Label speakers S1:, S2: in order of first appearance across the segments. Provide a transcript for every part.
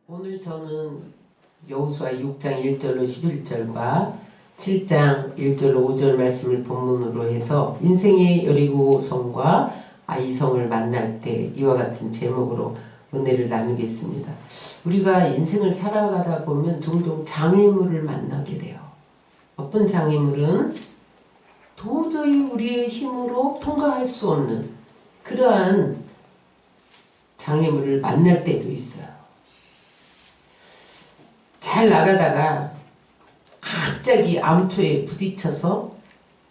S1: 오늘 저는 여호수아 6장 1절로 11절과 7장 1절로 5절 말씀을 본문으로 해서 인생의 여리고성과 아이성을 만날 때 이와 같은 제목으로 은혜를 나누겠습니다. 우리가 인생을 살아가다 보면 종종 장애물을 만나게 돼요. 어떤 장애물은 도저히 우리의 힘으로 통과할 수 없는 그러한 장애물을 만날 때도 있어요. 잘 나가다가 갑자기 암초에 부딪혀서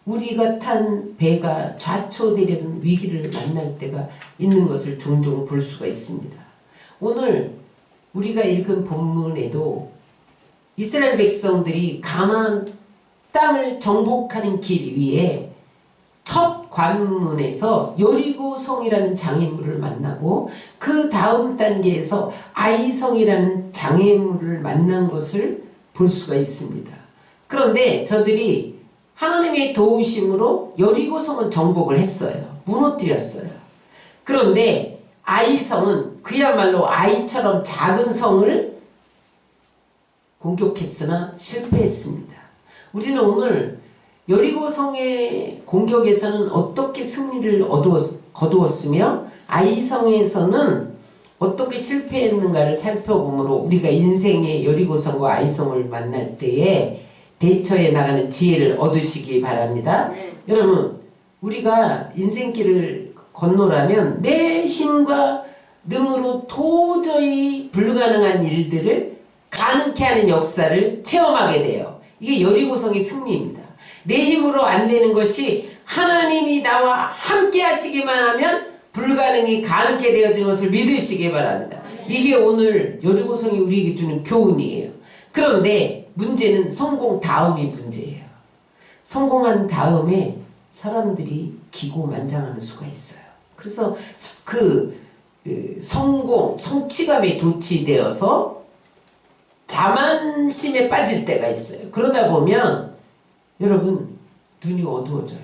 S1: 우리가 탄 배가 좌초되려는 위기를 만날 때가 있는 것을 종종 볼 수가 있습니다. 오늘 우리가 읽은 본문에도 이스라엘 백성들이 가나안 땅을 정복하는 길 위에 첫 관문에서 여리고성이라는 장애물을 만나고 그 다음 단계에서 아이성이라는 장애물을 만난 것을 볼 수가 있습니다. 그런데 저들이 하나님의 도우심으로 여리고성은 정복을 했어요. 무너뜨렸어요. 그런데 아이성은 그야말로 아이처럼 작은 성을 공격했으나 실패했습니다. 우리는 오늘 여리고성의 공격에서는 어떻게 승리를 거두었으며 아이성에서는 어떻게 실패했는가를 살펴보므로 우리가 인생의 여리고성과 아이성을 만날 때에 대처해 나가는 지혜를 얻으시기 바랍니다. 여러분, 우리가 인생길을 건너라면 내 힘과 능으로 도저히 불가능한 일들을 가능케 하는 역사를 체험하게 돼요. 이게 여리고성의 승리입니다. 내 힘으로 안 되는 것이 하나님이 나와 함께 하시기만 하면 불가능이 가능케 되어지는 것을 믿으시기 바랍니다. 이게 오늘 여리고성이 우리에게 주는 교훈이에요. 그런데 문제는 성공 다음이 문제예요. 성공한 다음에 사람들이 기고만장하는 수가 있어요. 그래서 성취감에 도취되어서 자만심에 빠질 때가 있어요. 그러다 보면 여러분 눈이 어두워져요.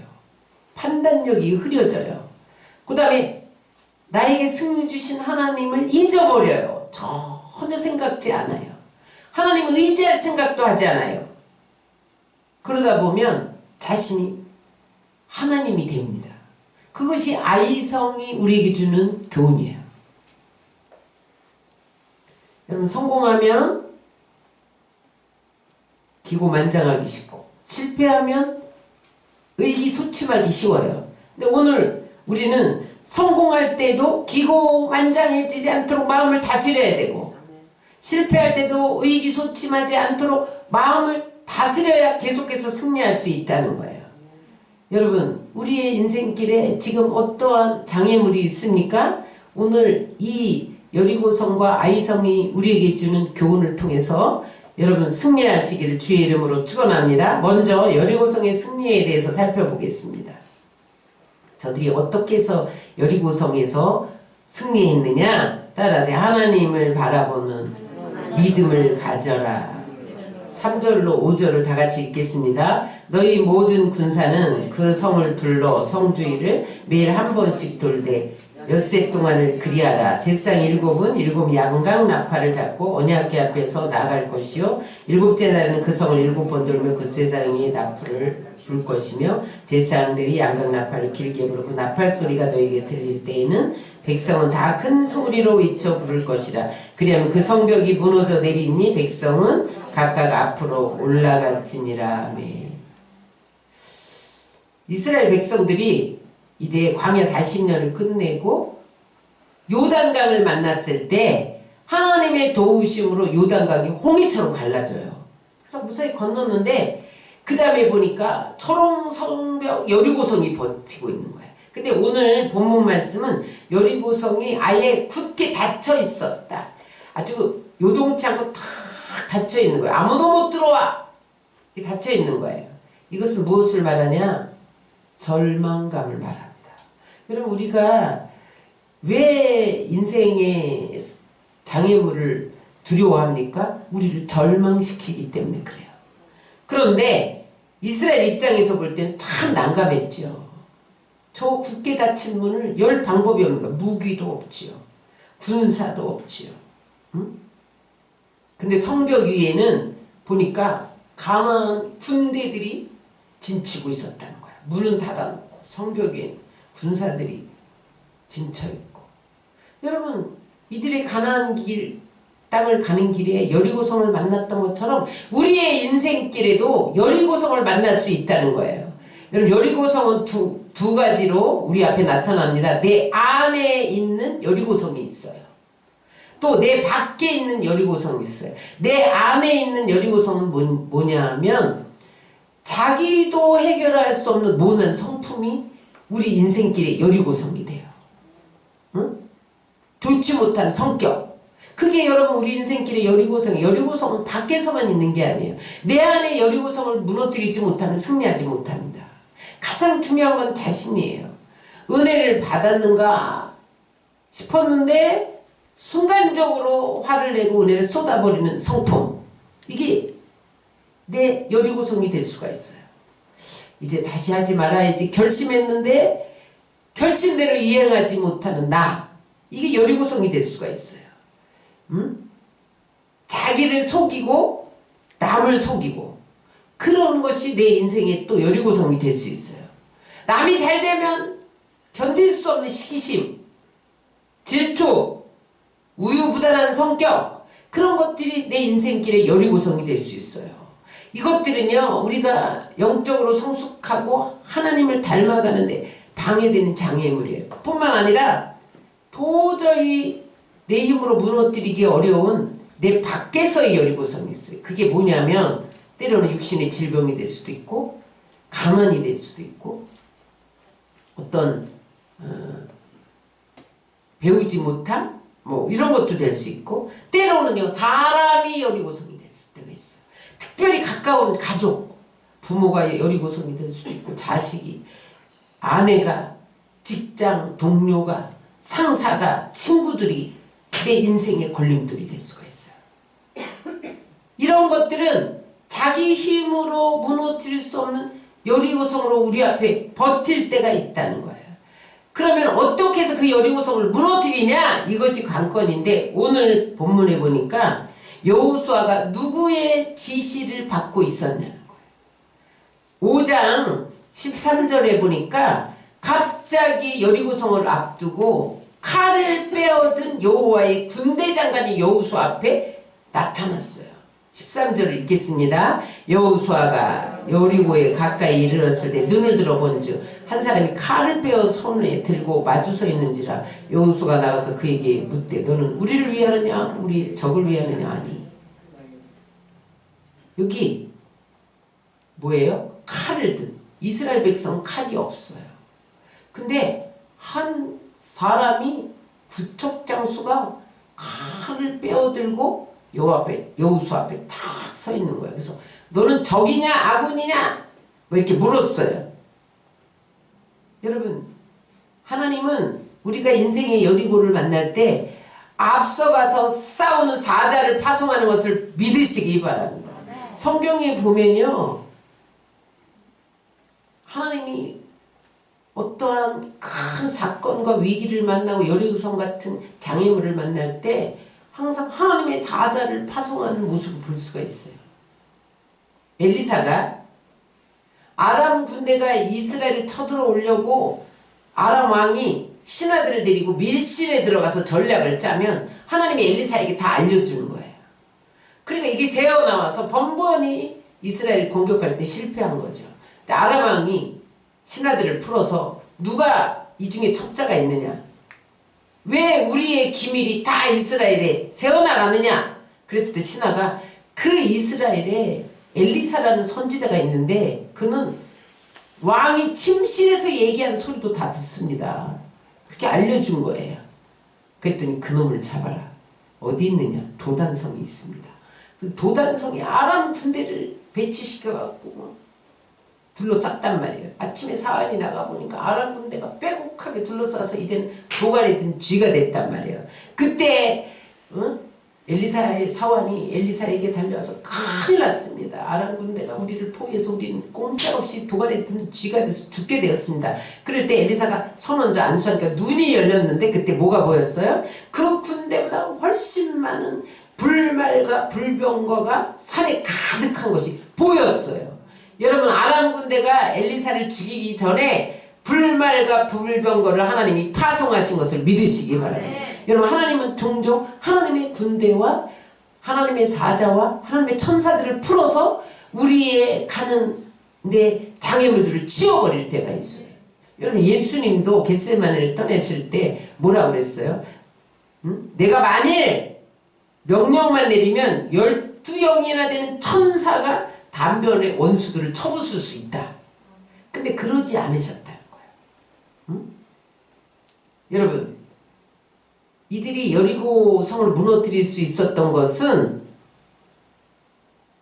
S1: 판단력이 흐려져요. 그 다음에 나에게 승리 주신 하나님을 잊어버려요. 전혀 생각지 않아요. 하나님을 의지할 생각도 하지 않아요. 그러다 보면 자신이 하나님이 됩니다. 그것이 아이성이 우리에게 주는 교훈이에요. 여러분, 성공하면 기고만장하기 쉽고 실패하면 의기소침하기 쉬워요. 근데 오늘 우리는 성공할 때도 기고만장해지지 않도록 마음을 다스려야 되고 실패할 때도 의기소침하지 않도록 마음을 다스려야 계속해서 승리할 수 있다는 거예요. 여러분, 우리의 인생길에 지금 어떠한 장애물이 있습니까? 오늘 이 여리고성과 아이성이 우리에게 주는 교훈을 통해서 여러분 승리하시기를 주의 이름으로 축원합니다. 먼저 여리고성의 승리에 대해서 살펴보겠습니다. 저들이 어떻게 해서 여리고성에서 승리했느냐? 따라서 하나님을 바라보는 믿음을 가져라. 3절로 5절을 다 같이 읽겠습니다. 너희 모든 군사는 그 성을 둘러 성주위를 매일 한 번씩 돌되 엿새 동안을 그리하라. 제사장 7은 7 양각 나팔을 잡고 언약궤 앞에서 나갈 것이요 7째 날에는 그 성을 7번 돌며 그 제사장이 나팔을 불 것이며 제사장들이 양각 나팔을 길게 부르고 나팔 소리가 너에게 들릴 때에는 백성은 다 큰 소리로 외쳐 부를 것이라. 그리하면 그 성벽이 무너져 내리니 백성은 각각 앞으로 올라갈지니라. 아멘. 이스라엘 백성들이 이제 광야 40년을 끝내고 요단강을 만났을 때 하나님의 도우심으로 요단강이 홍해처럼 갈라져요. 그래서 무사히 건넜는데 그 다음에 보니까 초롱성벽 여리고성이 버티고 있는 거예요. 근데 오늘 본문 말씀은 여리고성이 아예 굳게 닫혀 있었다. 아주 요동치 않고 탁 닫혀 있는 거예요. 아무도 못 들어와. 닫혀 있는 거예요. 이것은 무엇을 말하냐? 절망감을 말합니다. 여러분, 우리가 왜 인생의 장애물을 두려워합니까? 우리를 절망시키기 때문에 그래요. 그런데 이스라엘 입장에서 볼 때는 참 난감했죠. 저 굳게 닫힌 문을 열 방법이 없는 거예요. 무기도 없지요. 군사도 없지요. 응? 근데 성벽 위에는 보니까 강한 군대들이 진치고 있었다는 거야. 문은 닫아놓고 성벽 위에 군사들이 진쳐있고. 여러분, 이들의 가나안 길, 땅을 가는 길에 여리고성을 만났던 것처럼 우리의 인생길에도 여리고성을 만날 수 있다는 거예요. 여러분, 여리고성은 두 가지로 우리 앞에 나타납니다. 내 안에 있는 여리고성이 있어요. 또 내 밖에 있는 여리고성이 있어요. 내 안에 있는 여리고성은 뭐냐 하면 자기도 해결할 수 없는 모난 성품이 우리 인생길의 여리고성이 돼요. 응? 좋지 못한 성격. 그게 여러분 우리 인생길의 여리고성이에요. 여리고성은 밖에서만 있는 게 아니에요. 내 안에 여리고성을 무너뜨리지 못하면 승리하지 못합니다. 가장 중요한 건 자신이에요. 은혜를 받았는가 싶었는데 순간적으로 화를 내고 은혜를 쏟아버리는 성품. 이게 내 여리고성이 될 수가 있어요. 이제 다시 하지 말아야지 결심했는데 결심대로 이행하지 못하는 나. 이게 여리고성이 될 수가 있어요. 자기를 속이고 남을 속이고 그런 것이 내 인생의 또 여리고성이 될 수 있어요. 남이 잘 되면 견딜 수 없는 시기심, 질투, 우유부단한 성격, 그런 것들이 내 인생길의 여리고성이 될 수 있어요. 이것들은요, 우리가 영적으로 성숙하고 하나님을 닮아가는데 방해되는 장애물이에요. 그뿐만 아니라 도저히 내 힘으로 무너뜨리기 어려운 내 밖에서의 여리고성이 있어요. 그게 뭐냐면 때로는 육신의 질병이 될 수도 있고 가난이 될 수도 있고 어떤 배우지 못함 뭐 이런 것도 될 수 있고 때로는요 사람이 여리고성이 될 때가 있어요. 특별히 가까운 가족, 부모가 여리고성이 될 수도 있고 자식이, 아내가, 직장 동료가, 상사가, 친구들이 내 인생의 걸림돌이 될 수가 있어요. 이런 것들은 자기 힘으로 무너뜨릴 수 없는 여리고성으로 우리 앞에 버틸 때가 있다는 거예요. 그러면 어떻게 해서 그 여리고성을 무너뜨리냐? 이것이 관건인데 오늘 본문에 보니까 여호수아가 누구의 지시를 받고 있었냐는 거예요. 5장 13절에 보니까 갑자기 여리고성을 앞두고 칼을 빼어든 여호와의 군대 장관이 여호수아 앞에 나타났어요. 13절을 읽겠습니다. 여호수아가 여리고에 가까이 이르렀을 때 눈을 들어본즉 한 사람이 칼을 빼어 손에 들고 마주 서 있는지라. 여호수아가 나가서 그에게 묻되 너는 우리를 위하느냐 우리 적을 위하느냐 하니. 여기 뭐예요? 칼을 든 이스라엘 백성은 칼이 없어요. 근데 한 사람이 구척장수가 칼을 빼어들고 여호수아 앞에 탁 서 있는 거예요. 그래서 너는 적이냐 아군이냐 뭐 이렇게 물었어요. 여러분, 하나님은 우리가 인생의 여리고를 만날 때 앞서가서 싸우는 사자를 파송하는 것을 믿으시기 바랍니다. 성경에 보면요, 하나님이 어떠한 큰 사건과 위기를 만나고 여리고성 같은 장애물을 만날 때 항상 하나님의 사자를 파송하는 모습을 볼 수가 있어요. 엘리사가 아람 군대가 이스라엘을 쳐들어오려고 아람 왕이 신하들을 데리고 밀실에 들어가서 전략을 짜면 하나님이 엘리사에게 다 알려주는 거예요. 그러니까 이게 새어나와서 번번이 이스라엘을 공격할 때 실패한 거죠. 근데 아람 왕이 신하들을 풀어서 누가 이 중에 첩자가 있느냐? 왜 우리의 기밀이 다 이스라엘에 새어나가느냐? 그랬을 때 신하가 그 이스라엘에 엘리사라는 선지자가 있는데 그는 왕이 침실에서 얘기하는 소리도 다 듣습니다. 그렇게 알려준 거예요. 그랬더니 그놈을 잡아라. 어디 있느냐? 도단성이 있습니다. 그 도단성에 아람 군대를 배치시켜갖고 둘러쌌단 말이에요. 아침에 사환이 나가보니까 아람 군대가 빼곡하게 둘러싸서 이제는 도갈에 든 쥐가 됐단 말이에요. 그때 엘리사의 사환이 엘리사에게 달려와서 큰일 났습니다. 아람 군대가 우리를 포위해서 우리는 꼼짝없이 도갈에 든 쥐가 돼서 죽게 되었습니다. 그럴 때 엘리사가 손 얹어 안수하니까 눈이 열렸는데 그때 뭐가 보였어요? 그 군대보다 훨씬 많은 불말 불말과 불병거가 산에 가득한 것이 보였어요. 여러분 아람 군대가 엘리사를 죽이기 전에 불말과 불병거를 하나님이 파송하신 것을 믿으시기 바랍니다. 여러분 하나님은 종종 하나님의 군대와 하나님의 사자와 하나님의 천사들을 풀어서 우리의 가는 내 장애물들을 치워버릴 때가 있어요. 여러분 예수님도 겟세마네를 떠나실 때 뭐라고 그랬어요? 내가 만일 명령만 내리면 12영이나 되는 천사가 단변의 원수들을 쳐부술 수 있다. 근데 그러지 않으셨다는 거예요. 여러분 이들이 여리고 성을 무너뜨릴 수 있었던 것은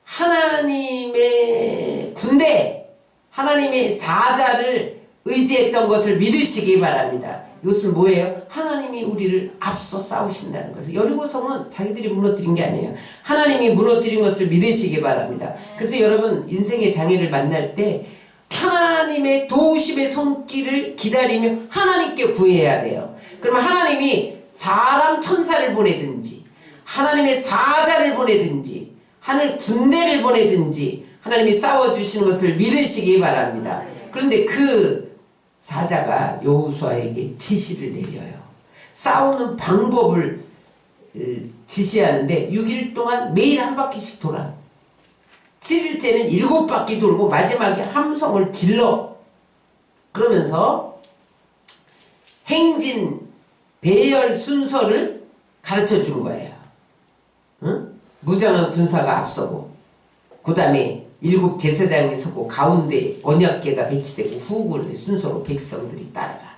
S1: 하나님의 군대, 하나님의 사자를 의지했던 것을 믿으시기 바랍니다. 이것은 뭐예요? 하나님이 우리를 앞서 싸우신다는 것을. 여리고성은 자기들이 무너뜨린 게 아니에요. 하나님이 무너뜨린 것을 믿으시기 바랍니다. 그래서 여러분 인생의 장애를 만날 때 하나님의 도우심의 손길을 기다리며 하나님께 구해야 돼요. 그러면 하나님이 사람 천사를 보내든지 하나님의 사자를 보내든지 하늘 군대를 보내든지 하나님이 싸워주시는 것을 믿으시기 바랍니다. 그런데 그 사자가 여호수아에게 지시를 내려요. 싸우는 방법을 지시하는데 6일 동안 매일 한 바퀴씩 돌아. 7일째는 7바퀴 돌고 마지막에 함성을 질러. 그러면서 행진 배열 순서를 가르쳐 준 거예요. 응? 무장한 군사가 앞서고 그 다음에 7 제사장이 서고 가운데 언약궤가 배치되고 후군의 순서로 백성들이 따라가.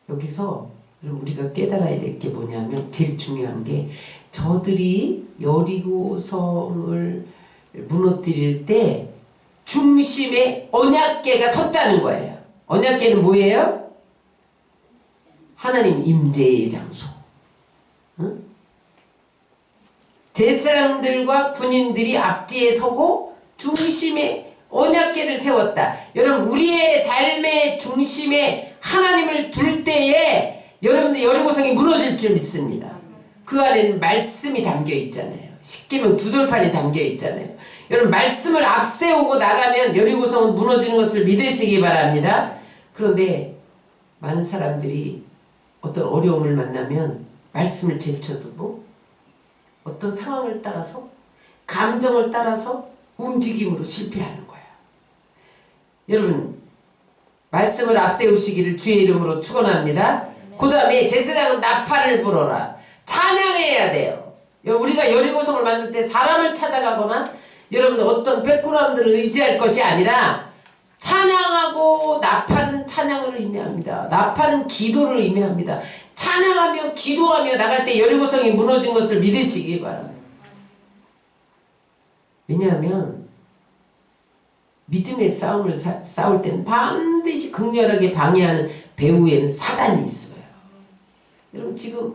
S1: 여기서 우리가 깨달아야 될 게 뭐냐면 제일 중요한 게 저들이 여리고성을 무너뜨릴 때 중심에 언약궤가 섰다는 거예요. 언약궤는 뭐예요? 하나님 임재의 장소. 응? 제사장들과 군인들이 앞뒤에 서고 중심에 언약궤를 세웠다. 여러분 우리의 삶의 중심에 하나님을 둘 때에 여러분들 여리고성이 무너질 줄 믿습니다. 그 안에는 말씀이 담겨 있잖아요. 십계명 두돌판이 담겨 있잖아요. 여러분 말씀을 앞세우고 나가면 여리고성은 무너지는 것을 믿으시기 바랍니다. 그런데 많은 사람들이 어떤 어려움을 만나면 말씀을 제쳐두고 어떤 상황을 따라서 감정을 따라서 움직임으로 실패하는 거예요. 여러분 말씀을 앞세우시기를 주의 이름으로 축원합니다. 그 다음에 제사장은 나팔을 불어라. 찬양해야 돼요. 우리가 여리고성을 만들 때 사람을 찾아가거나 여러분 어떤 백그라운드를 의지할 것이 아니라 찬양하고 나팔은 찬양을 의미합니다. 나팔은 기도를 의미합니다. 찬양하며 기도하며 나갈 때 여리고성이 무너진 것을 믿으시기 바랍니다. 왜냐하면 믿음의 싸움을 싸울 때는 반드시 극렬하게 방해하는 배후에는 사단이 있어요. 여러분 지금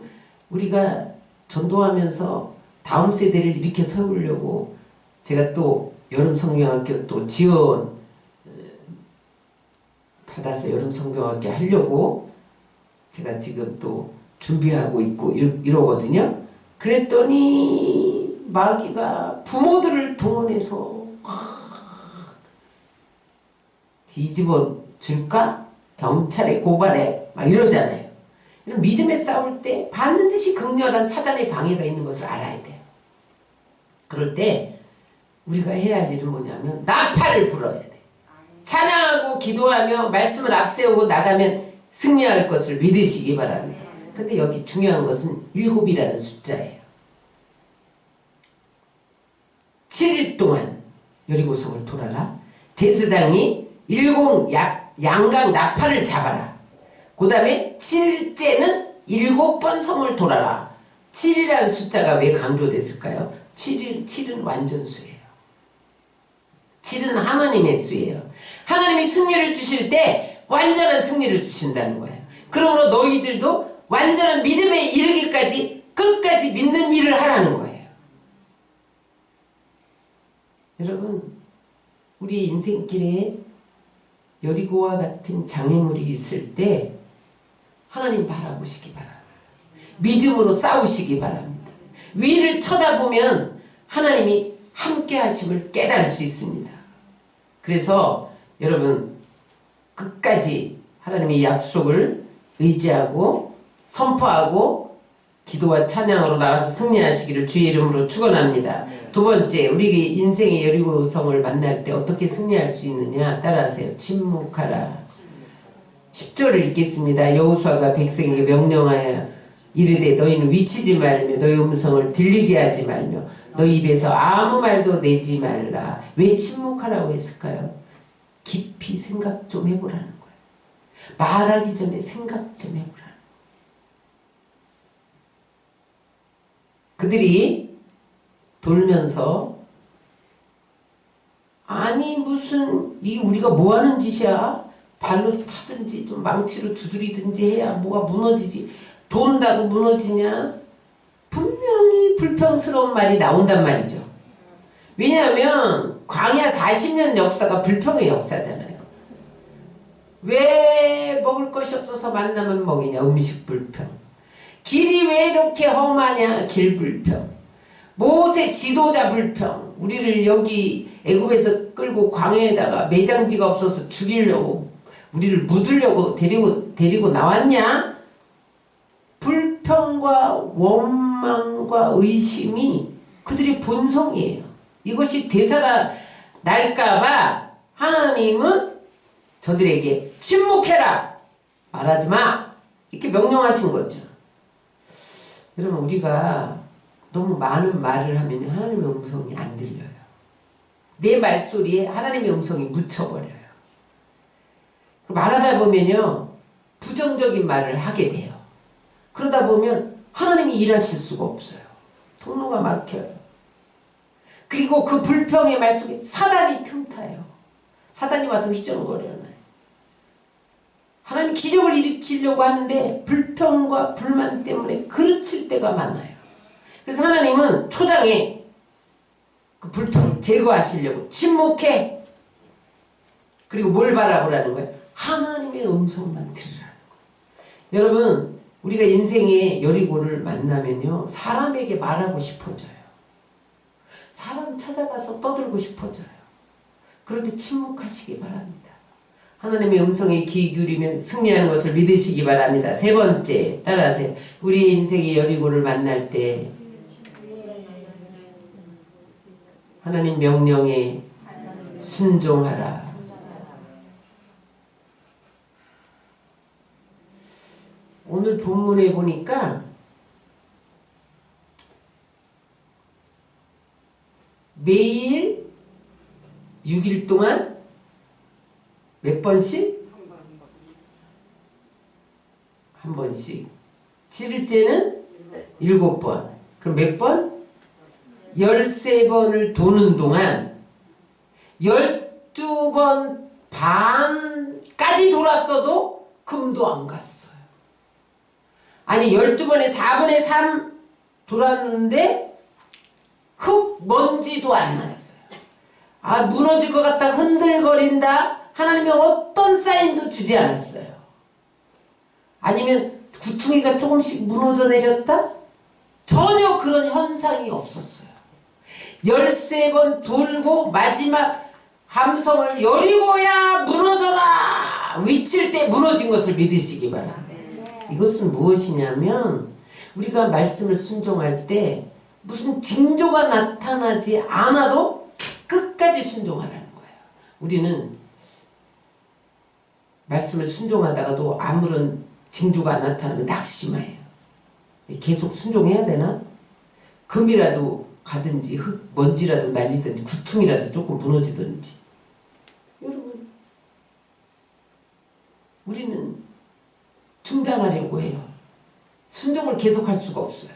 S1: 우리가 전도하면서 다음 세대를 일으켜 세우려고 제가 또 여름성경학교 또 지원 받아서 여름성경학교 하려고 제가 지금 또 준비하고 있고 이러거든요. 그랬더니 마귀가 부모들을 동원해서 뒤집어 줄까? 경찰에 고발해? 막 이러잖아요. 믿음에 싸울 때 반드시 극렬한 사단의 방해가 있는 것을 알아야 돼요. 그럴 때 우리가 해야 할 일은 뭐냐면 나팔을 불어야 돼. 찬양하고 기도하며 말씀을 앞세우고 나가면 승리할 것을 믿으시기 바랍니다. 근데 여기 중요한 것은 7이라는 숫자예요. 7일 동안 여리고성을 돌아라. 제사장이 7 양각 나팔을 잡아라. 그 다음에 7일째는 7번 성을 돌아라. 7이라는 숫자가 왜 강조됐을까요? 7은 완전수예요. 7은 하나님의 수예요. 하나님이 승리를 주실 때 완전한 승리를 주신다는 거예요. 그러므로 너희들도 완전한 믿음에 이르기까지 끝까지 믿는 일을 하라는 거예요. 여러분 우리 인생길에 여리고와 같은 장애물이 있을 때 하나님 바라보시기 바랍니다. 믿음으로 싸우시기 바랍니다. 위를 쳐다보면 하나님이 함께 하심을 깨달을 수 있습니다. 그래서 여러분 끝까지 하나님의 약속을 의지하고 선포하고 기도와 찬양으로 나가서 승리하시기를 주의 이름으로 축원합니다. 두 번째, 우리 인생의 여리고성을 만날 때 어떻게 승리할 수 있느냐 따라하세요. 침묵하라. 10절을 읽겠습니다. 여호수아가 백성에게 명령하여 이르되 너희는 위치지 말며 너희 음성을 들리게 하지 말며 너희 입에서 아무 말도 내지 말라. 왜 침묵하라고 했을까요? 깊이 생각 좀 해보라는 거예요. 말하기 전에 생각 좀 해보라는 거예요. 그들이 돌면서 아니 무슨 이 우리가 뭐하는 짓이야? 발로 차든지 좀 망치로 두드리든지 해야 뭐가 무너지지. 돈다고 무너지냐? 분명히 불평스러운 말이 나온단 말이죠. 왜냐하면 광야 40년 역사가 불평의 역사잖아요. 왜 먹을 것이 없어서 만나면 먹이냐? 음식 불평. 길이 왜 이렇게 험하냐? 길 불평. 모세 지도자 불평. 우리를 여기 애굽에서 끌고 광야에다가 매장지가 없어서 죽이려고 우리를 묻으려고 데리고 나왔냐? 불평과 원망과 의심이 그들의 본성이에요. 이것이 되살아 날까봐 하나님은 저들에게 침묵해라! 말하지 마! 이렇게 명령하신 거죠. 여러분 우리가 너무 많은 말을 하면 하나님의 음성이 안 들려요. 내 말소리에 하나님의 음성이 묻혀버려요. 말하다 보면요 부정적인 말을 하게 돼요. 그러다 보면 하나님이 일하실 수가 없어요. 통로가 막혀요. 그리고 그 불평의 말 속에 사단이 틈타요. 사단이 와서 휘저거려요. 하나님 기적을 일으키려고 하는데 불평과 불만 때문에 그르칠 때가 많아요. 그래서 하나님은 초장에 그 불평을 제거하시려고 침묵해. 그리고 뭘 바라보라는 거예요? 하나님의 음성만 들으라는 거예요. 여러분 우리가 인생의 여리고를 만나면요 사람에게 말하고 싶어져요. 사람 찾아가서 떠들고 싶어져요. 그럴 때 침묵하시기 바랍니다. 하나님의 음성에 귀 기울이면 승리하는 것을 믿으시기 바랍니다. 세 번째 따라하세요. 우리의 인생의 여리고를 만날 때 하나님 명령에 순종하라. 오늘 본문에 보니까 매일 6일 동안 몇 번씩? 한 번씩. 7일째는 7번. 그럼 몇 번? 13번을 도는 동안 12번 반까지 돌았어도 금도 안 갔어요. 아니 12번에 4분의 3 돌았는데 흙 먼지도 안 났어요. 아 무너질 것 같다 흔들거린다. 하나님이 어떤 사인도 주지 않았어요. 아니면 구퉁이가 조금씩 무너져 내렸다? 전혀 그런 현상이 없었어요. 13번 돌고 마지막 함성을 여리고야 무너져라 외칠 때 무너진 것을 믿으시기 바랍니다. 이것은 무엇이냐면 우리가 말씀을 순종할 때 무슨 징조가 나타나지 않아도 끝까지 순종하라는 거예요. 우리는 말씀을 순종하다가도 아무런 징조가 나타나면 낙심해요. 계속 순종해야 되나? 금이라도 가든지 흙 먼지라도 날리든지 구퉁이라도 조금 무너지든지. 여러분 우리는 중단하려고 해요. 순종을 계속할 수가 없어요.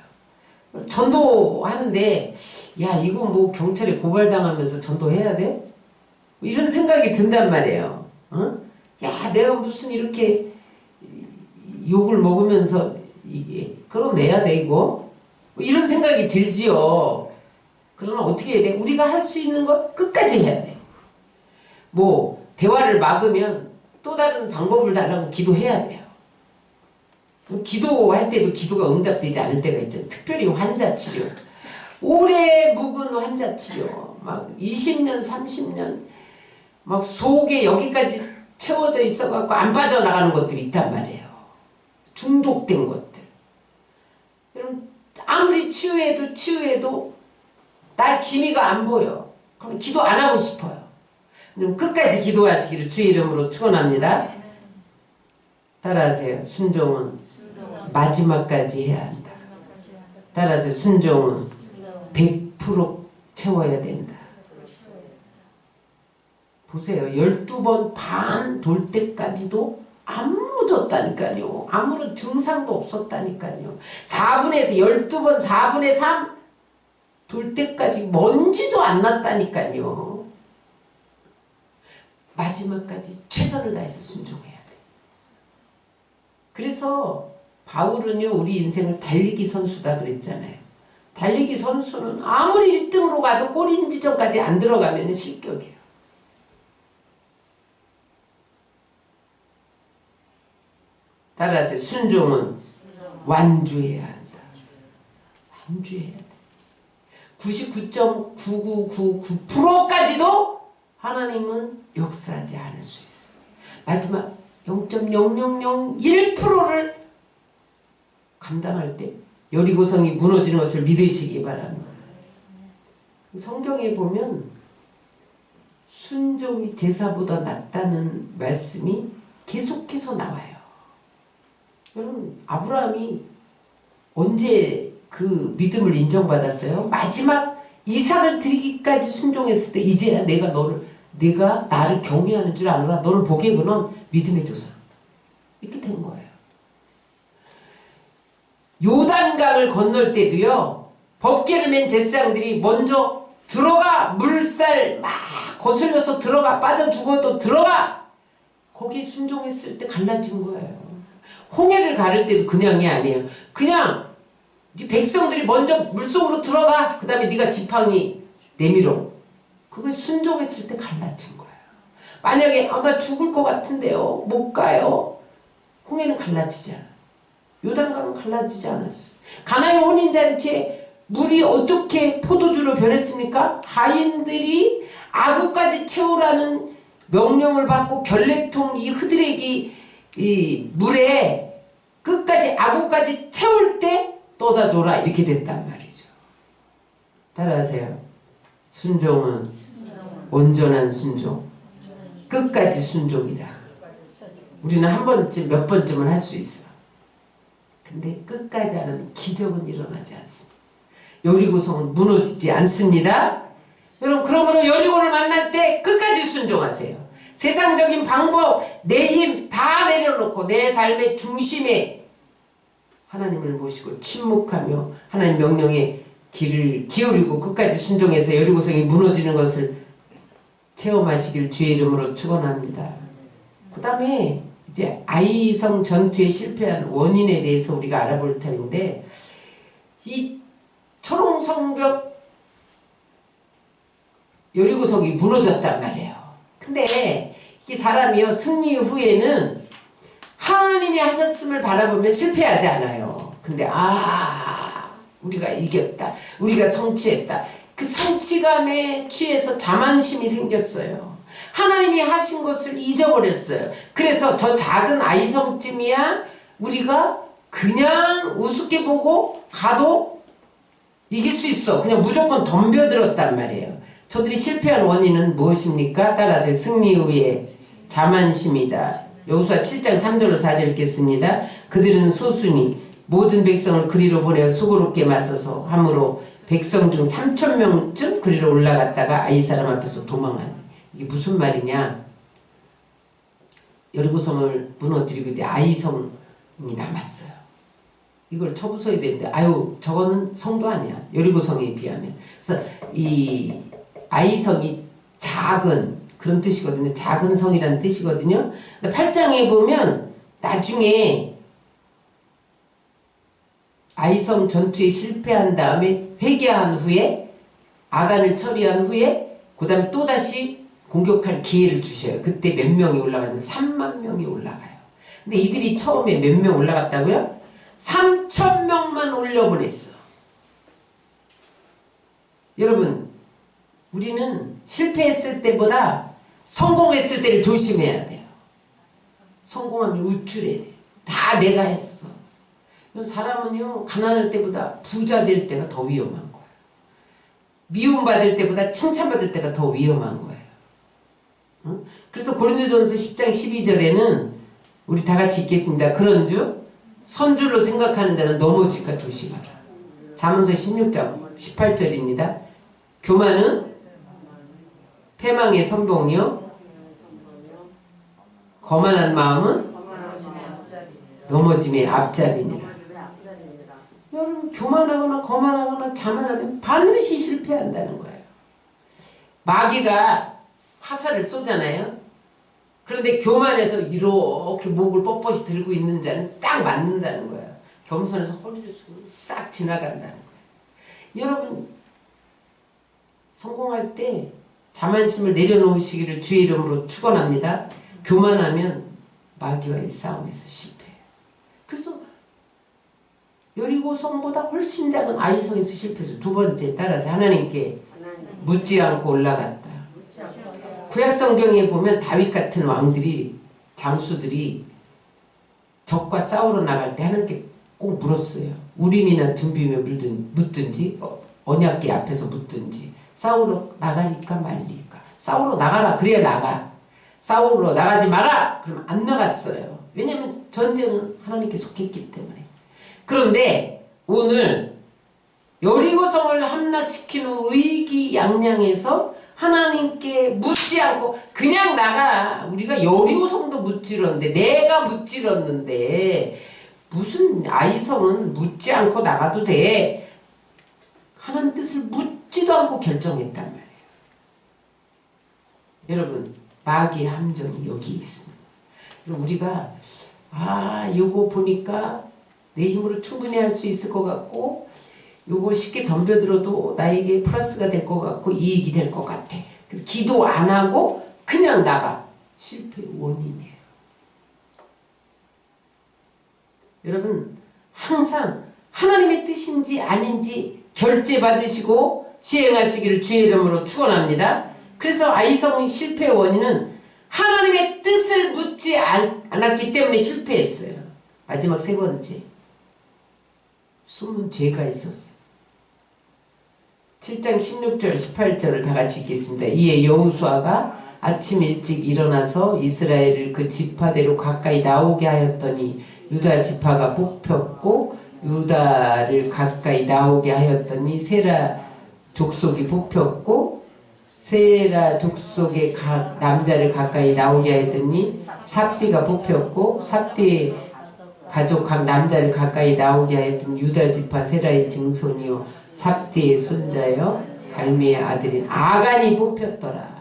S1: 전도하는데 야 이거 뭐 경찰에 고발당하면서 전도해야 돼? 이런 생각이 든단 말이에요. 어? 야 내가 무슨 이렇게 욕을 먹으면서 이게 끌어내야 돼 이거? 이런 생각이 들지요. 그러나 어떻게 해야 돼? 우리가 할 수 있는 것 끝까지 해야 돼. 뭐 대화를 막으면 또 다른 방법을 달라고 기도해야 돼요. 기도할 때도 기도가 응답되지 않을 때가 있잖아요. 특별히 환자 치료. 오래 묵은 환자 치료, 막 20년, 30년, 막 속에 여기까지 채워져 있어갖고 안 빠져나가는 것들이 있단 말이에요. 중독된 것들. 여러분, 아무리 치유해도 날 기미가 안 보여. 그럼 기도 안 하고 싶어요. 그럼 끝까지 기도하시기를 주의 이름으로 축원합니다. 따라하세요. 순종은 마지막까지 해야 한다. 따라서 순종은 100% 채워야 된다. 보세요. 12번 반 돌 때까지도 안 묻었다니까요. 아무런 증상도 없었다니까요. 4분에서 12번 4분의 3 돌 때까지 먼지도 안 났다니까요. 마지막까지 최선을 다해서 순종해야 돼. 그래서 바울은요, 우리 인생을 달리기 선수다 그랬잖아요. 달리기 선수는 아무리 1등으로 가도 골인 지점까지 안 들어가면 실격이에요. 따라서 순종은 완주해야 한다. 완주해야 돼. 99.9999%까지도 하나님은 역사하지 않을 수 있어. 마지막 0.0001%를 감당할 때 여리고성이 무너지는 것을 믿으시기 바랍니다. 성경에 보면 순종이 제사보다 낫다는 말씀이 계속해서 나와요. 여러분, 아브라함이 언제 그 믿음을 인정받았어요? 마지막 이삭을 드리기까지 순종했을 때 이제야 내가 나를 경외하는 줄 아노라. 너를 보게거는 믿음의 조상. 이렇게 된 거예요. 요단강을 건널 때도요, 법궤를 맨 제사장들이 먼저 들어가, 물살 막 거슬려서 들어가, 빠져 죽어도 들어가. 거기 순종했을 때 갈라진 거예요. 홍해를 가를 때도 그냥이 아니에요. 그냥 백성들이 먼저 물속으로 들어가. 그 다음에 네가 지팡이 내밀어. 그걸 순종했을 때 갈라진 거예요. 만약에 나 죽을 것 같은데요, 못 가요. 홍해는 갈라지지 않아. 요단강은 갈라지지 않았어요. 가나의 혼인잔치에 물이 어떻게 포도주로 변했습니까? 하인들이 아구까지 채우라는 명령을 받고 결례통 이 흐드레기 이 물에 끝까지 아구까지 채울 때 떠다 줘라 이렇게 됐단 말이죠. 따라하세요. 순종은 온전한 순종, 끝까지 순종이다. 우리는 한 번쯤 몇 번쯤은 할 수 있어. 근데 끝까지 안 하면 기적은 일어나지 않습니다. 여리고성은 무너지지 않습니다. 여러분, 그러므로 여리고를 만날 때 끝까지 순종하세요. 세상적인 방법, 내 힘 다 내려놓고 내 삶의 중심에 하나님을 모시고 침묵하며 하나님 명령에 귀를 기울이고 끝까지 순종해서 여리고성이 무너지는 것을 체험하시길 주의 이름으로 축원합니다. 그 다음에 이제 아이성 전투에 실패한 원인에 대해서 우리가 알아볼 터인데, 이 초롱성벽 여리고성이 무너졌단 말이에요. 근데 이 사람이요, 승리 후에는 하나님이 하셨음을 바라보면 실패하지 않아요. 근데 우리가 이겼다, 우리가 성취했다, 그 성취감에 취해서 자만심이 생겼어요. 하나님이 하신 것을 잊어버렸어요. 그래서 저 작은 아이성쯤이야 우리가 그냥 우습게 보고 가도 이길 수 있어, 그냥 무조건 덤벼들었단 말이에요. 저들이 실패한 원인은 무엇입니까? 따라서 승리 후에 자만심이다. 여호수아 7장 3절로 4절 읽겠습니다. 그들은 소순이 모든 백성을 그리로 보내어 수고롭게 맞서서 함으로 백성 중 3,000명쯤 그리로 올라갔다가 아이 사람 앞에서 도망하니. 이게 무슨 말이냐? 여리고성을 무너뜨리고 이제 아이성이 남았어요. 이걸 쳐부숴야 되는데 저거는 성도 아니야, 여리고성에 비하면. 그래서 이 아이성이 작은 그런 뜻이거든요. 작은 성이라는 뜻이거든요. 8장에 보면 나중에 아이성 전투에 실패한 다음에 회개한 후에 아간을 처리한 후에 그 다음에 또다시 공격할 기회를 주셔요. 그때 몇 명이 올라가면 3만 명이 올라가요. 근데 이들이 처음에 몇 명 올라갔다고요? 3,000명만 올려보냈어. 여러분, 우리는 실패했을 때보다 성공했을 때를 조심해야 돼요. 성공하면 우쭐해야 돼요. 다 내가 했어. 사람은요, 가난할 때보다 부자 될 때가 더 위험한 거예요. 미움받을 때보다 칭찬받을 때가 더 위험한 거예요. 응? 그래서 고린도전서 10장 12절에는 우리 다 같이 읽겠습니다. 그런즉 선줄로 생각하는 자는 넘어질까 조심하라. 잠언서 16장 18절입니다. 교만은 패망의 선봉이요 거만한 마음은 넘어짐의 앞잡이니라. 여러분, 교만하거나 거만하거나 자만하면 반드시 실패한다는 거예요. 마귀가 화살을 쏘잖아요. 그런데 교만해서 이렇게 목을 뻣뻣이 들고 있는 자는 딱 맞는다는 거예요. 겸손해서 허리를 숙이면 싹 지나간다는 거예요. 여러분, 성공할 때 자만심을 내려놓으시기를 주의 이름으로 축원합니다. 교만하면 마귀와의 싸움에서 실패해요. 그래서 여리고성보다 훨씬 작은 아이성에서 실패해서 두 번째, 따라서 하나님께 묻지 않고 올라갔다. 구약성경에 보면 다윗 같은 왕들이, 장수들이 적과 싸우러 나갈 때 하나님께 꼭 물었어요. 우림이나 둠빔에 묻든지 언약궤 앞에서 묻든지 싸우러 나갈까 말릴까. 싸우러 나가라 그래야 나가. 싸우러 나가지 마라 그러면 안 나갔어요. 왜냐하면 전쟁은 하나님께 속했기 때문에. 그런데 오늘 여리고성을 함락시킨 후 의기양양해서 하나님께 묻지 않고 그냥 나가. 우리가 여리고성도 무찌렀는데, 내가 무찌렀는데 무슨 아이성은 묻지 않고 나가도 돼. 하나님 뜻을 묻지도 않고 결정했단 말이에요. 여러분, 마귀의 함정이 여기 있습니다. 우리가 요거 보니까 내 힘으로 충분히 할 수 있을 것 같고, 요거 쉽게 덤벼들어도 나에게 플러스가 될 것 같고 이익이 될 것 같아. 그래서 기도 안 하고 그냥 나가. 실패의 원인이에요. 여러분, 항상 하나님의 뜻인지 아닌지 결제받으시고 시행하시기를 주의 이름으로 축원합니다. 그래서 아이성의 실패의 원인은 하나님의 뜻을 묻지 않았기 때문에 실패했어요. 마지막 세 번째, 숨은 죄가 있었어요. 7장 16절 18절을 다 같이 읽겠습니다. 이에 여호수아가 아침 일찍 일어나서 이스라엘을 그 지파대로 가까이 나오게 하였더니 유다 지파가 뽑혔고, 유다를 가까이 나오게 하였더니 세라 족속이 뽑혔고, 세라 족속의 남자를 가까이 나오게 하였더니 삽디가 뽑혔고, 삽디의 가족 각 남자를 가까이 나오게 하였더니 유다 지파 세라의 증손이요 삽디의 손자여 갈미의 아들인 아간이 뽑혔더라.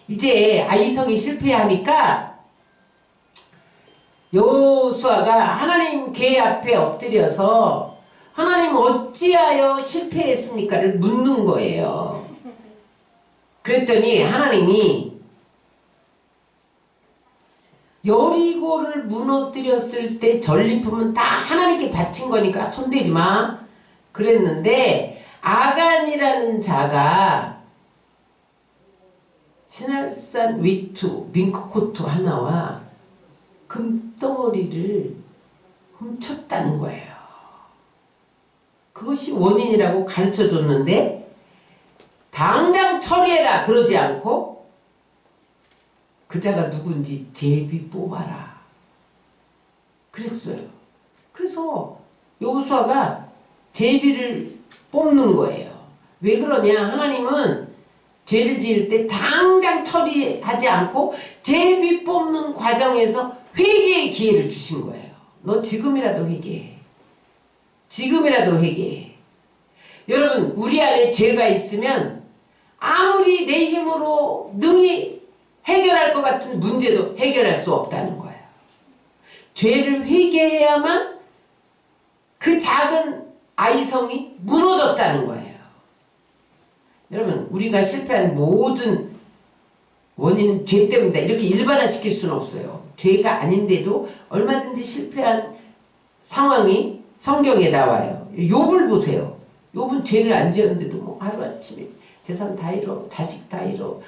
S1: 이제 아이성이 실패하니까 여호수아가 하나님 궤 앞에 엎드려서 하나님 어찌하여 실패했습니까를 묻는 거예요. 그랬더니 하나님이 여리고를 무너뜨렸을 때 전리품은 다 하나님께 바친 거니까 손대지 마 그랬는데, 아간이라는 자가 시날산 위투 밍크코트 하나와 금덩어리를 훔쳤다는 거예요. 그것이 원인이라고 가르쳐 줬는데 당장 처리해라 그러지 않고 그 자가 누군지 제비 뽑아라 그랬어요. 그래서 여호수아가 제비를 뽑는 거예요. 왜 그러냐? 하나님은 죄를 지을 때 당장 처리하지 않고 제비 뽑는 과정에서 회개의 기회를 주신 거예요. 너 지금이라도 회개해. 지금이라도 회개해. 여러분, 우리 안에 죄가 있으면 아무리 내 힘으로 능히 해결할 것 같은 문제도 해결할 수 없다는 거예요. 죄를 회개해야만 그 작은 아이성이 무너졌다는 거예요. 여러분, 우리가 실패한 모든 원인은 죄 때문이다 이렇게 일반화시킬 수는 없어요. 죄가 아닌데도 얼마든지 실패한 상황이 성경에 나와요. 욥을 보세요. 욥은 죄를 안 지었는데도 뭐 하루아침에 재산 다 잃어, 자식 다 잃어,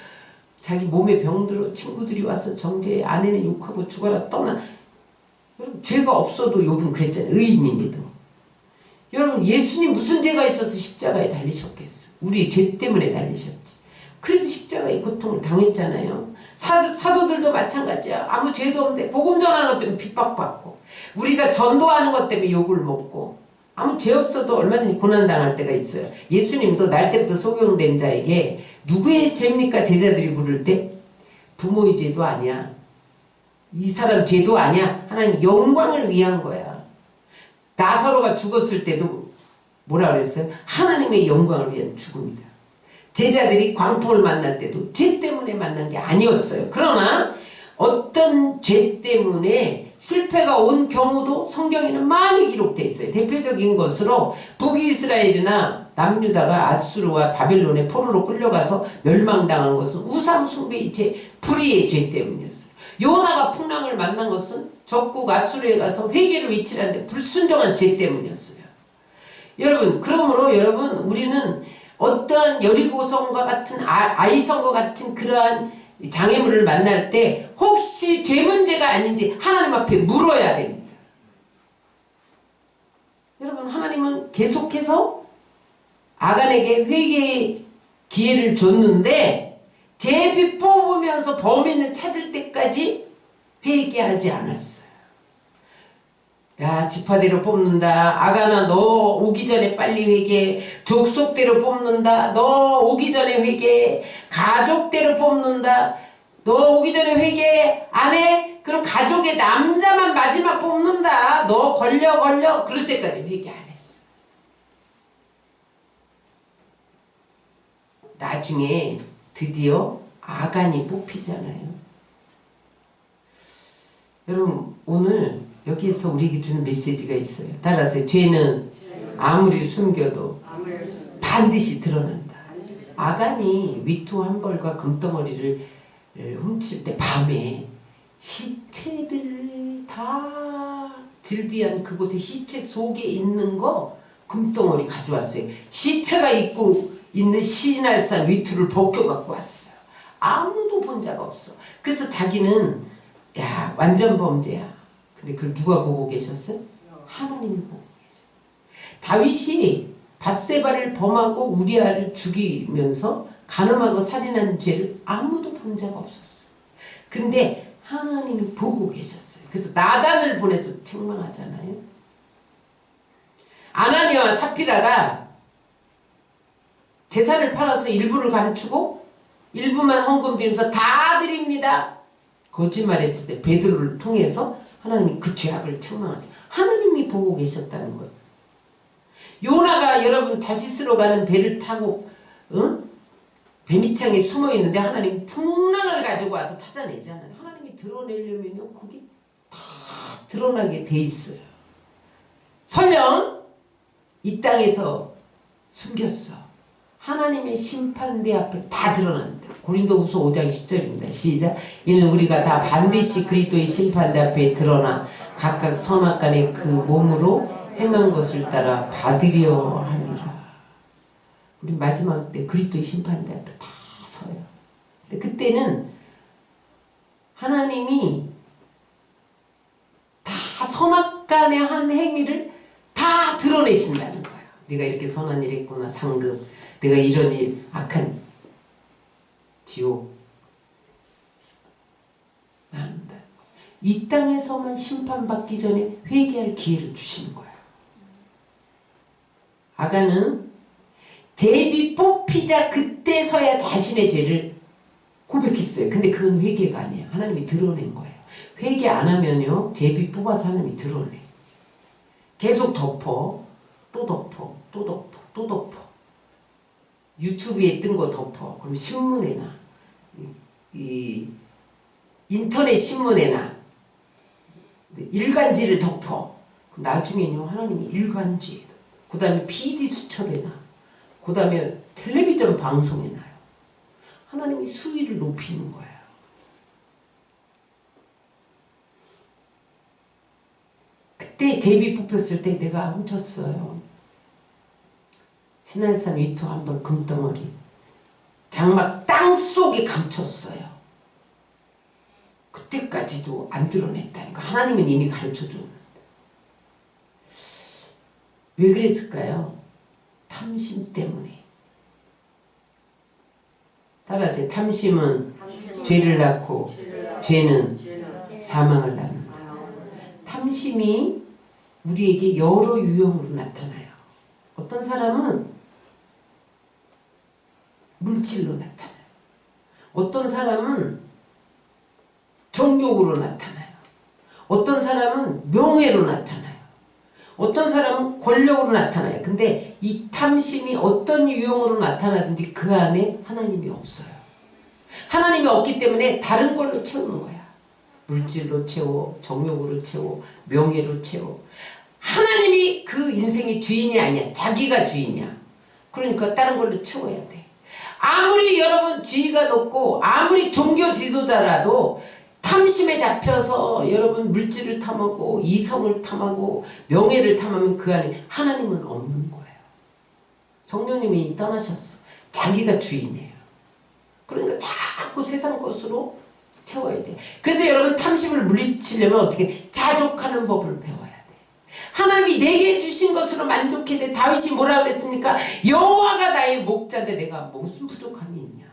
S1: 자기 몸에 병들어, 친구들이 와서 정죄해, 아내는 욕하고 죽어라 떠나. 여러분 죄가 없어도 욥은 그랬잖아요. 의인임에도. 여러분 예수님 무슨 죄가 있어서 십자가에 달리셨겠어? 우리 죄 때문에 달리셨지. 그래도 십자가의 고통을 당했잖아요. 사도들도 마찬가지야. 아무 죄도 없는데 복음 전하는 것 때문에 핍박받고, 우리가 전도하는 것 때문에 욕을 먹고, 아무 죄 없어도 얼마든지 고난당할 때가 있어요. 예수님도 날 때부터 소경된 자에게 누구의 죄입니까? 제자들이 물을 때 부모의 죄도 아니야, 이 사람 죄도 아니야. 하나님 영광을 위한 거야. 나사로가 죽었을 때도 뭐라 그랬어요? 하나님의 영광을 위한 죽음이다. 제자들이 광풍을 만날 때도 죄 때문에 만난 게 아니었어요. 그러나 어떤 죄 때문에 실패가 온 경우도 성경에는 많이 기록되어 있어요. 대표적인 것으로 북이스라엘이나 남유다가 아수르와 바벨론의 포로로 끌려가서 멸망당한 것은 우상 숭배의 죄, 불의의 죄 때문이었어요. 요나가 풍랑을 만난 것은 적국 아수르에 가서 회개를 외치라는데 불순종한 죄 때문이었어요. 여러분, 그러므로 여러분, 우리는 어떠한 여리고성과 같은 아이성과 같은 그러한 장애물을 만날 때 혹시 죄 문제가 아닌지 하나님 앞에 물어야 됩니다. 여러분, 하나님은 계속해서 아간에게 회개의 기회를 줬는데 제비 뽑으면서 범인을 찾을 때까지 회개하지 않았어요. 야, 지파대로 뽑는다. 아가나 너 오기 전에 빨리 회개해. 족속대로 뽑는다. 너 오기 전에 회개해. 가족대로 뽑는다. 너 오기 전에 회개해. 안 해? 그럼 가족의 남자만 마지막 뽑는다. 너 걸려. 그럴 때까지 회개 안 했어. 나중에 드디어 아간이 뽑히잖아요. 여러분, 오늘 여기에서 우리에게 주는 메시지가 있어요. 따라서 죄는 아무리 숨겨도 반드시 드러난다. 아간이 위투 한 벌과 금덩어리를 훔칠 때 밤에 시체들 다 즐비한 그곳에 시체 속에 있는 거 금덩어리 가져왔어요. 시체가 있고 있는 시날산 위투를 벗겨갖고 왔어요. 아무도 본 적 없어. 그래서 자기는 야, 완전 범죄야. 근데 그걸 누가 보고 계셨어요? 하나님이 보고 계셨어요. 다윗이 밧세바를 범하고 우리아를 죽이면서 간음하고 살인한 죄를 아무도 본 적 없었어요. 근데 하나님이 보고 계셨어요. 그래서 나단을 보내서 책망하잖아요. 아나니아와 삽비라가 재산을 팔아서 일부를 감추고 일부만 헌금 드리면서 다 드립니다. 거짓말했을 때 베드로를 통해서 하나님이 그 죄악을 책망하지. 하나님이 보고 계셨다는 거예요. 요나가 여러분 다시스로 가는 배를 타고 배밑창에 숨어 있는데 하나님 풍랑을 가지고 와서 찾아내잖아요. 하나님이 드러내려면요 거기 다 드러나게 돼 있어요. 설령 이 땅에서 숨겼어. 하나님의 심판대 앞에 다 드러납니다. 고린도후서 5장 10절입니다. 시작. 이는 우리가 다 반드시 그리스도의 심판대 앞에 드러나 각각 선악간에 그 몸으로 행한 것을 따라 받으려 함이라. 우리 마지막 때 그리스도의 심판대 앞에 다 서요. 근데 그때는 하나님이 다 선악간의 한 행위를 다 드러내신다는 거예요. 네가 이렇게 선한 일 했구나, 상급. 내가 이런 일, 악한 지옥 나는다. 이 땅에서만 심판받기 전에 회개할 기회를 주시는 거예요. 아간은 제비 뽑히자 그때서야 자신의 죄를 고백했어요. 근데 그건 회개가 아니에요. 하나님이 드러낸 거예요. 회개 안 하면요 제비 뽑아서 하나님이 드러내. 계속 덮어, 또 덮어, 또 덮어, 또 덮어. 유튜브에 뜬 거 덮어. 그럼 신문에 나. 이 인터넷 신문에 나. 일간지를 덮어. 나중에는요 하나님이 일간지, 그 다음에 PD 수첩에 나, 그 다음에 텔레비전 방송에 나요. 하나님이 수위를 높이는 거예요. 그때 제비 뽑혔을 때 내가 훔쳤어요. 신할산 위토 한 벌 금덩어리 장막 땅속에 감췄어요. 그때까지도 안 드러냈다니까. 하나님은 이미 가르쳐준. 왜 그랬을까요? 탐심 때문에. 따라서 탐심은 죄를 낳고 죄는 사망을 낳는다. 탐심이 우리에게 여러 유형으로 나타나요. 어떤 사람은 물질로 나타나요. 어떤 사람은 정욕으로 나타나요. 어떤 사람은 명예로 나타나요. 어떤 사람은 권력으로 나타나요. 근데 이 탐심이 어떤 유형으로 나타나든지 그 안에 하나님이 없어요. 하나님이 없기 때문에 다른 걸로 채우는 거야. 물질로 채워, 정욕으로 채워, 명예로 채워. 하나님이 그 인생의 주인이 아니야. 자기가 주인이야. 그러니까 다른 걸로 채워야 돼. 아무리 여러분 지위가 높고 아무리 종교 지도자라도 탐심에 잡혀서 여러분 물질을 탐하고 이성을 탐하고 명예를 탐하면 그 안에 하나님은 없는 거예요. 성령님이 떠나셨어. 자기가 주인이에요. 그러니까 자꾸 세상 것으로 채워야 돼. 그래서 여러분 탐심을 물리치려면 어떻게? 자족하는 법을 배워야 돼. 하나님이 내게 주신 것으로 만족해야 돼. 다윗이 뭐라 그랬습니까? 여호와가 나의 목자인데 내가 무슨 부족함이 있냐.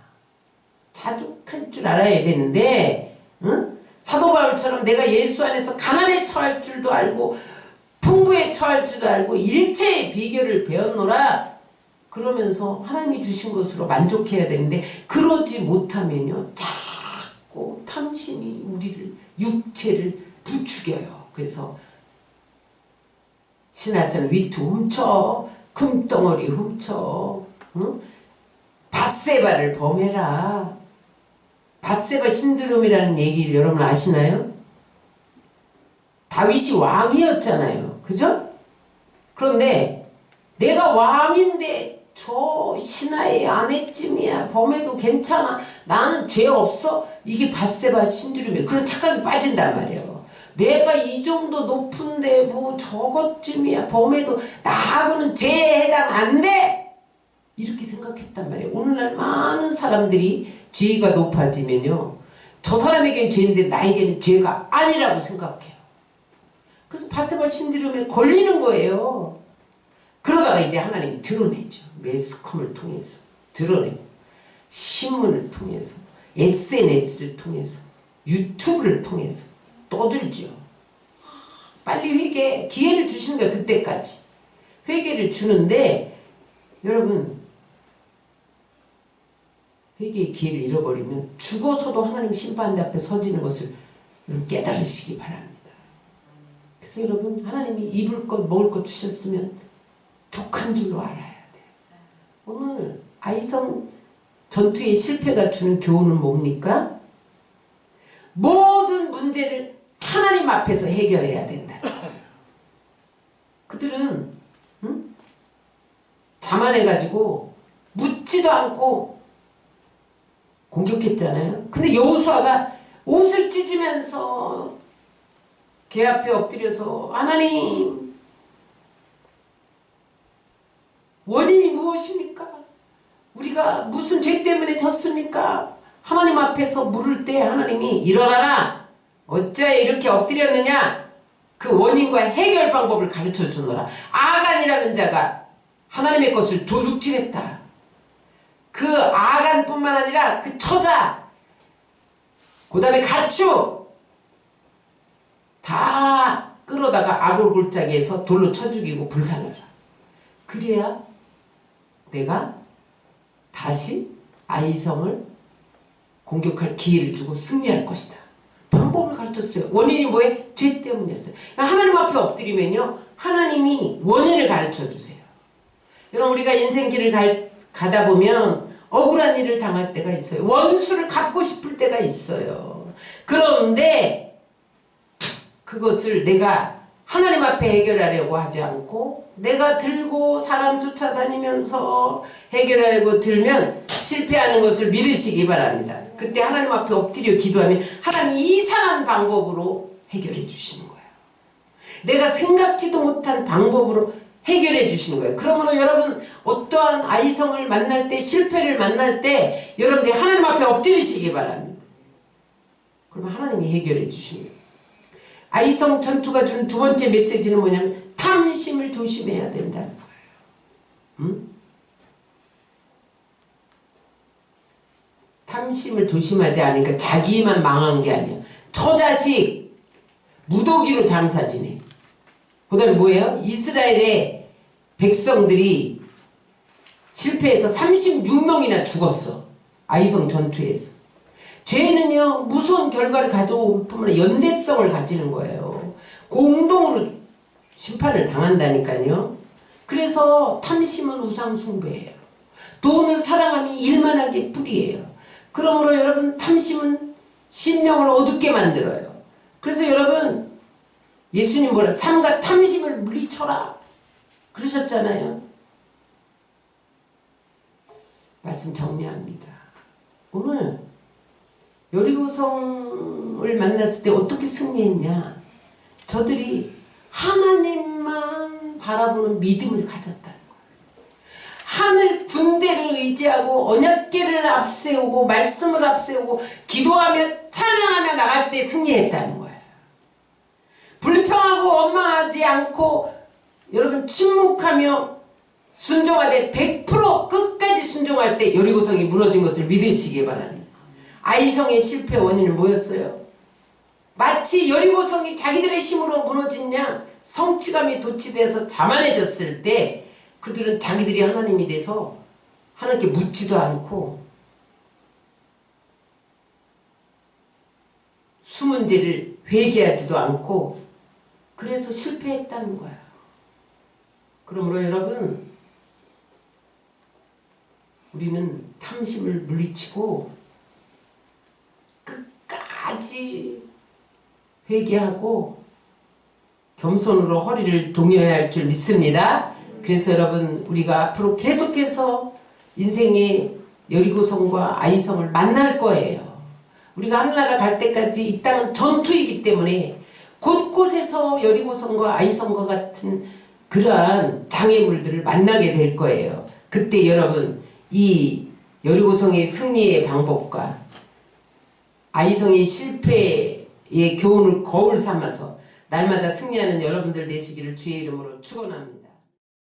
S1: 자족할 줄 알아야 되는데, 응? 사도 바울처럼 내가 예수 안에서 가난에 처할 줄도 알고 풍부에 처할 줄도 알고 일체의 비결을 배웠노라. 그러면서 하나님이 주신 것으로 만족해야 되는데 그러지 못하면요 자꾸 탐심이 우리를 육체를 부추겨요. 그래서 신할산 위투 훔쳐, 금덩어리 훔쳐, 응? 밧세바를 범해라. 밧세바 신드롬이라는 얘기를 여러분 아시나요? 다윗이 왕이었잖아요. 그죠? 그런데 내가 왕인데 저 신하의 아내쯤이야. 범해도 괜찮아. 나는 죄 없어. 이게 밧세바 신드롬이에요. 그런 착각이 빠진단 말이에요. 내가 이 정도 높은데 뭐 저것쯤이야. 범해도 나하고는 죄에 해당 안 돼. 이렇게 생각했단 말이에요. 오늘날 많은 사람들이 죄가 높아지면요. 저 사람에게는 죄인데 나에게는 죄가 아니라고 생각해요. 그래서 밧세바 신드롬에 걸리는 거예요. 그러다가 이제 하나님이 드러내죠. 매스컴을 통해서 드러내고 신문을 통해서 SNS를 통해서 유튜브를 통해서 떠들죠. 빨리 회개 기회를 주시는 거예요. 그때까지 회개를 주는데 여러분 회개의 기회를 잃어버리면 죽어서도 하나님 심판 앞에 서지는 것을 깨달으시기 바랍니다. 그래서 여러분 하나님이 입을 것 먹을 것 주셨으면 족한 줄로 알아야 돼요. 오늘 아이성 전투의 실패가 주는 교훈은 뭡니까? 모든 문제를 하나님 앞에서 해결해야 된다. 그들은 자만해가지고 묻지도 않고 공격했잖아요. 근데 여호수아가 옷을 찢으면서 개 앞에 엎드려서 하나님 원인이 무엇입니까? 우리가 무슨 죄 때문에 졌습니까? 하나님 앞에서 물을 때 하나님이 일어나라. 어째 이렇게 엎드렸느냐? 그 원인과 해결 방법을 가르쳐 주노라. 아간이라는 자가 하나님의 것을 도둑질했다. 그 아간뿐만 아니라 그 처자, 그 다음에 가축 다 끌어다가 아골 골짜기에서 돌로 쳐 죽이고 불살라라. 그래야 내가 다시 아이성을 공격할 기회를 주고 승리할 것이다. 방법을 가르쳤어요. 원인이 뭐예요? 죄 때문이었어요. 하나님 앞에 엎드리면요 하나님이 원인을 가르쳐 주세요. 여러분 우리가 인생길을 가다 보면 억울한 일을 당할 때가 있어요. 원수를 갚고 싶을 때가 있어요. 그런데 그것을 내가 하나님 앞에 해결하려고 하지 않고 내가 들고 사람 쫓아다니면서 해결하려고 들면 실패하는 것을 믿으시기 바랍니다. 그때 하나님 앞에 엎드려 기도하면 하나님이 이상한 방법으로 해결해 주시는 거예요. 내가 생각지도 못한 방법으로 해결해 주시는 거예요. 그러므로 여러분 어떠한 아이성을 만날 때, 실패를 만날 때 여러분들이 하나님 앞에 엎드리시기 바랍니다. 그러면 하나님이 해결해 주시는 거예요. 아이성 전투가 주는 두 번째 메시지는 뭐냐면 탐심을 조심해야 된다는 거예요. 탐심을 조심하지 않으니까 자기만 망한 게 아니야. 처자식 무더기로 장사 지내. 그 다음에 뭐예요? 이스라엘의 백성들이 실패해서 36명이나 죽었어. 아이성 전투에서. 죄는요 무서운 결과를 가져올 뿐만 아니라 연대성을 가지는 거예요. 공동으로 심판을 당한다니까요. 그래서 탐심은 우상숭배예요. 돈을 사랑함이 일만하게 뿌리예요. 그러므로 여러분 탐심은 심령을 어둡게 만들어요. 그래서 여러분 예수님 뭐라 삼가 탐심을 물리쳐라 그러셨잖아요. 말씀 정리합니다. 오늘 여리고성을 만났을 때 어떻게 승리했냐? 저들이 하나님만 바라보는 믿음을 가졌다는 거예요. 하늘 군대를 의지하고 언약궤를 앞세우고 말씀을 앞세우고 기도하며 찬양하며 나갈 때 승리했다는 거예요. 불평하고 원망하지 않고 여러분 침묵하며 순종하되 100% 끝까지 순종할 때 여리고성이 무너진 것을 믿으시기 바랍니다. 아이성의 실패 원인은 뭐였어요? 마치 여리고성이 자기들의 힘으로 무너졌냐? 성취감이 도취돼서 자만해졌을 때 그들은 자기들이 하나님이 돼서 하나님께 묻지도 않고 숨은 죄를 회개하지도 않고 그래서 실패했다는 거야. 그러므로 여러분 우리는 탐심을 물리치고 끝까지 회개하고 겸손으로 허리를 동여야 할 줄 믿습니다. 그래서 여러분 우리가 앞으로 계속해서 인생의 여리고성과 아이성을 만날 거예요. 우리가 하늘나라 갈 때까지 이 땅은 전투이기 때문에 곳곳에서 여리고성과 아이성과 같은 그러한 장애물들을 만나게 될 거예요. 그때 여러분 이 여리고성의 승리의 방법과 아이성의 실패의 교훈을 거울 삼아서 날마다 승리하는 여러분들 되시기를 주의 이름으로 축원합니다.